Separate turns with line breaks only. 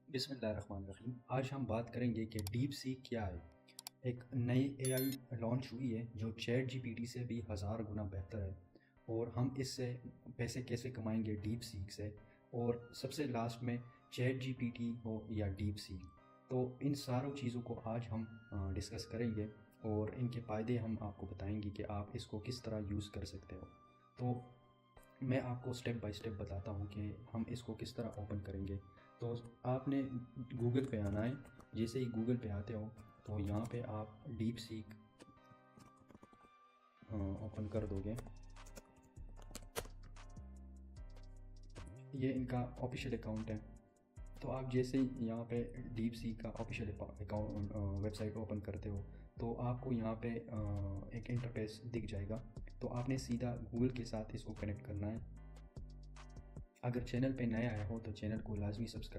बिस्मिल्लाहिर्रहमानिर्रहीम। आज हम बात करेंगे कि डीप सीक क्या है। एक नई एआई लॉन्च हुई है जो चैट जीपीटी से भी हज़ार गुना बेहतर है, और हम इससे पैसे कैसे कमाएंगे डीप सीक से, और सबसे लास्ट में चैट जीपीटी हो या डीप सीक, तो इन सारों चीज़ों को आज हम डिस्कस करेंगे और इनके फ़ायदे हम आपको बताएंगे कि आप इसको किस तरह यूज़ कर सकते हो। तो मैं आपको स्टेप बाय स्टेप बताता हूँ कि हम इसको किस तरह ओपन करेंगे। तो आपने गूगल पे आना है। जैसे ही गूगल पे आते हो तो यहाँ पे आप डीप सीक ओपन कर दोगे। ये इनका ऑफिशियल अकाउंट है। तो आप जैसे ही यहाँ पे डीप सीक का ऑफिशियल अकाउंट वेबसाइट ओपन करते हो तो आपको यहाँ पे एक इंटरफेस दिख जाएगा। तो आपने सीधा गूगल के साथ इसको कनेक्ट करना है। अगर चैनल पे नया आया हो तो चैनल को लाजमी सब्सक्राइब